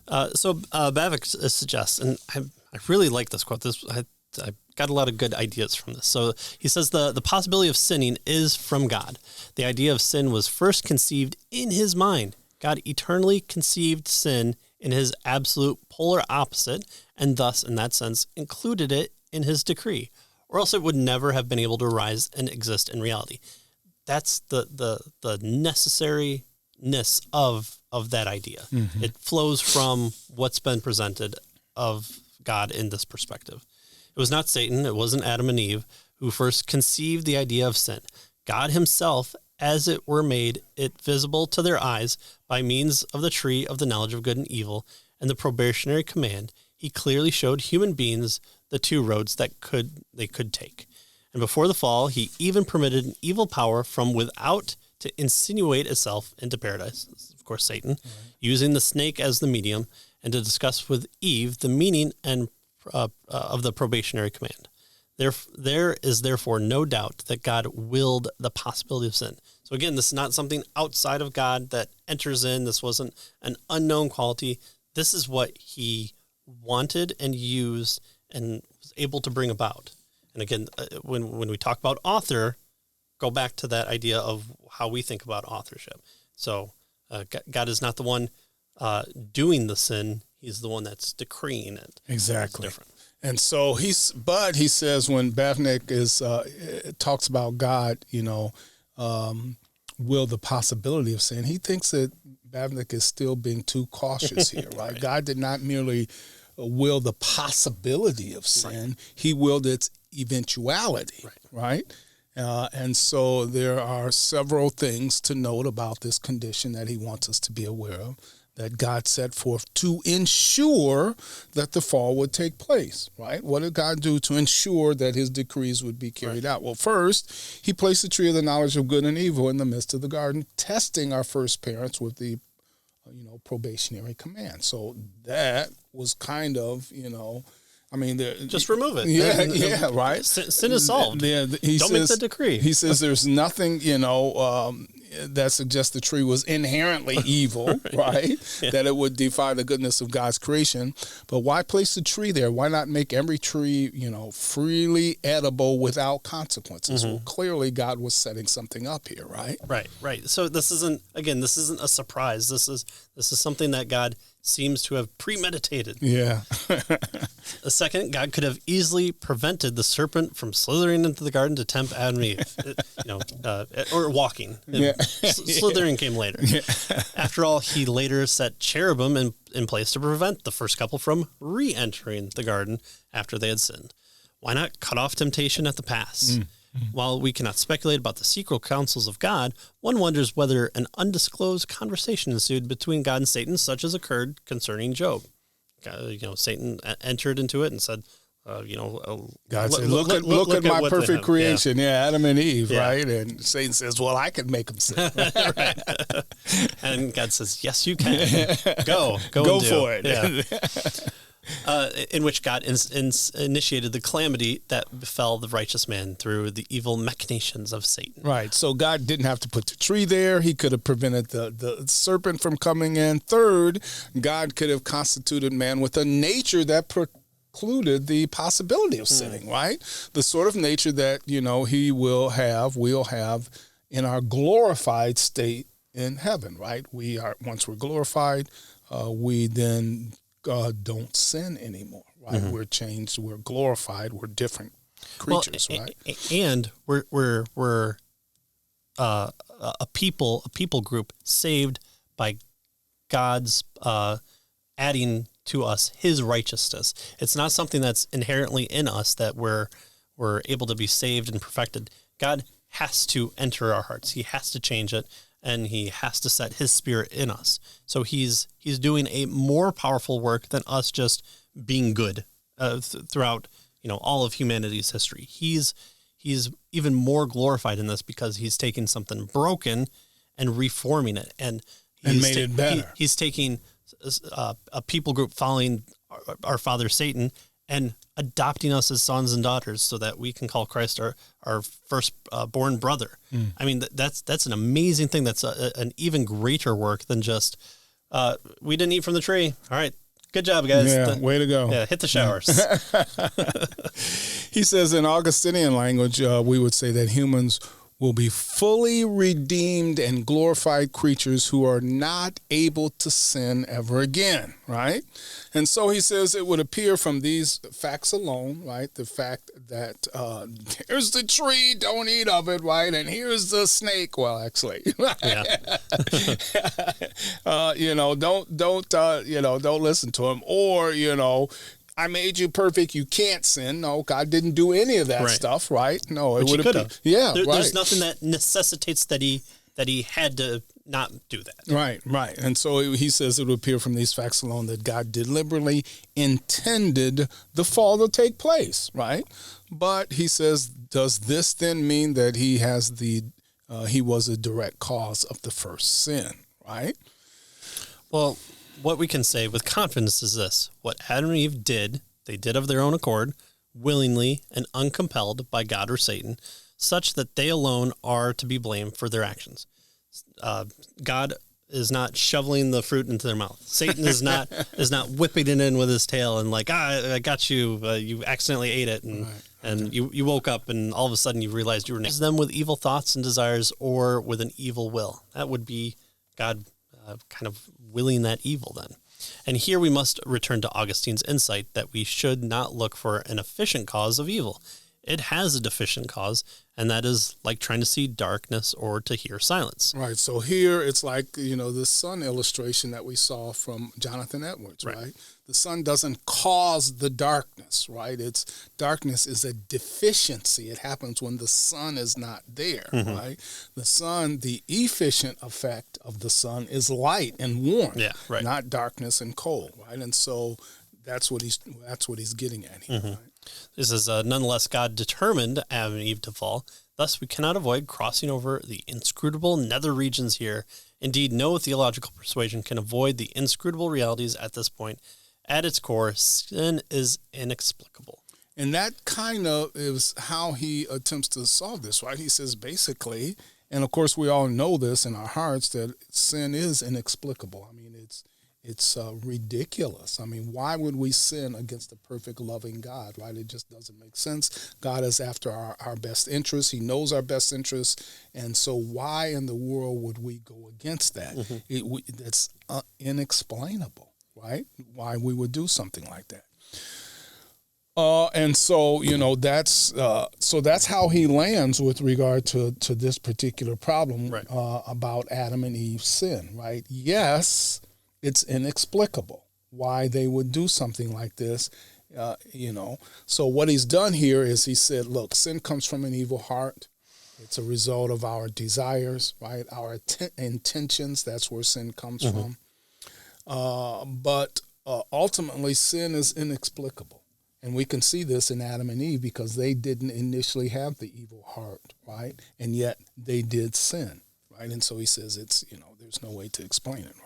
Bavinck suggests, and I really like this quote. I got a lot of good ideas from this. So he says the possibility of sinning is from God. The idea of sin was first conceived in his mind. God eternally conceived sin in his absolute polar opposite, and thus, in that sense, included it in his decree, or else it would never have been able to arise and exist in reality. That's the necessariness of that idea. Mm-hmm. It flows from what's been presented of God in this perspective. It was not Satan, it wasn't Adam and Eve who first conceived the idea of sin. God himself, as it were, made it visible to their eyes by means of the tree of the knowledge of good and evil and the probationary command. He clearly showed human beings the two roads that they could take. And before the fall, he even permitted an evil power from without to insinuate itself into paradise. This is, of course, Satan, right, using the snake as the medium, and to discuss with Eve the meaning and of the probationary command. There is therefore no doubt that God willed the possibility of sin. So again, this is not something outside of God that enters in. This wasn't an unknown quality. This is what he wanted and used and was able to bring about. And again, when we talk about author, go back to that idea of how we think about authorship. So God is not the one doing the sin. He's the one that's decreeing it. Exactly. It's different. And so he says when Bavinck talks about God, will the possibility of sin, he thinks that Bavinck is still being too cautious here, right? Right. God did not merely will the possibility of sin, right, he willed its eventuality, right? And so there are several things to note about this condition that he wants us to be aware of, that God set forth to ensure that the fall would take place, right? What did God do to ensure that his decrees would be carried out? Well, first, he placed the tree of the knowledge of good and evil in the midst of the garden, testing our first parents with the, probationary command. So that was kind of, just remove it. Yeah, right. Sin is solved. Don't make the decree. He says there's nothing, that suggests the tree was inherently evil, right? Yeah. That it would defy the goodness of God's creation. But why place the tree there? Why not make every tree, freely edible without consequences? Mm-hmm. Well, clearly God was setting something up here, right? Right. So this isn't a surprise. This is something that God seems to have premeditated. Yeah. A second, God could have easily prevented the serpent from slithering into the garden to tempt Adam and Eve, or walking. Yeah. Slithering came later. Yeah. After all, he later set cherubim in place to prevent the first couple from re-entering the garden after they had sinned. Why not cut off temptation at the pass? Mm. While we cannot speculate about the secret counsels of God, one wonders whether an undisclosed conversation ensued between God and Satan, such as occurred concerning Job. Satan entered into it and said, God said, look at my perfect creation. Yeah, Adam and Eve, right? And Satan says, well, I can make them sin. Right. And God says, yes, you can. Go for it. Yeah. In which God initiated the calamity that befell the righteous man through the evil machinations of Satan. Right. So God didn't have to put the tree there. He could have prevented the serpent from coming in. Third, God could have constituted man with a nature that precluded the possibility of sinning, right? The sort of nature that, he will have in our glorified state in heaven, right? Once we're glorified, we then don't sin anymore, right? Mm-hmm. We're changed, we're glorified, we're different creatures, right? And we're a people group saved by God's adding to us his righteousness. It's not something that's inherently in us that we're able to be saved and perfected. God has to enter our hearts. He has to change it. And he has to set his spirit in us. So he's doing a more powerful work than us just being good throughout all of humanity's history. He's even more glorified in this because he's taking something broken and reforming it, and made it better. He's taking a people group following our father Satan and adopting us as sons and daughters so that we can call Christ our first born brother. I mean, that's an amazing thing. That's an even greater work than just We didn't eat from the tree. All right. Good job, guys. Yeah, way to go. Yeah, hit the showers. He says in Augustinian language, we would say that humans will be fully redeemed and glorified creatures who are not able to sin ever again, right? And so he says it would appear from these facts alone, right? The fact that here's the tree, don't eat of it, right? And here's the snake. Well, actually, don't listen to him. Or, I made you perfect. You can't sin. No, God didn't do any of that stuff, right? No, it would have. Yeah, right. There's nothing that necessitates that he had to not do that. Right. And so he says it would appear from these facts alone that God deliberately intended the fall to take place, right? But he says, does this then mean that he was a direct cause of the first sin, right? Well, what we can say with confidence is this: what Adam and Eve did, they did of their own accord, willingly and uncompelled by God or Satan, such that they alone are to be blamed for their actions. God is not shoveling the fruit into their mouth. Satan is not whipping it in with his tail and like, I got you. You accidentally ate it, and you woke up and all of a sudden you realized you were naked. Them with evil thoughts and desires or with an evil will. That would be God kind of willing that evil then. And here we must return to Augustine's insight that we should not look for an efficient cause of evil. It has a deficient cause, and that is like trying to see darkness or to hear silence. Right. So here it's like, the sun illustration that we saw from Jonathan Edwards, right? The sun doesn't cause the darkness, right? Darkness is a deficiency. It happens when the sun is not there, right? The sun, the efficient effect of the sun is light and warmth, not darkness and cold, right? And so that's what he's getting at here, right? This is nonetheless God determined Adam and Eve to fall. Thus, we cannot avoid crossing over the inscrutable nether regions here. Indeed, no theological persuasion can avoid the inscrutable realities at this point. At its core, sin is inexplicable. And that kind of is how he attempts to solve this, right? He says basically, and of course we all know this in our hearts, that sin is inexplicable. I mean, it's ridiculous. I mean, why would we sin against a perfect, loving God, right? It just doesn't make sense. God is after our best interests. He knows our best interests. And so why in the world would we go against that? That's inexplainable, right? Why we would do something like that. And so, that's how he lands with regard to this particular problem about Adam and Eve's sin, right? Yes, it's inexplicable why they would do something like this, So what he's done here is he said, look, sin comes from an evil heart. It's a result of our desires, right? Our intentions, that's where sin comes from. But ultimately, sin is inexplicable. And we can see this in Adam and Eve because they didn't initially have the evil heart, right? And yet they did sin, right? And so he says there's no way to explain it,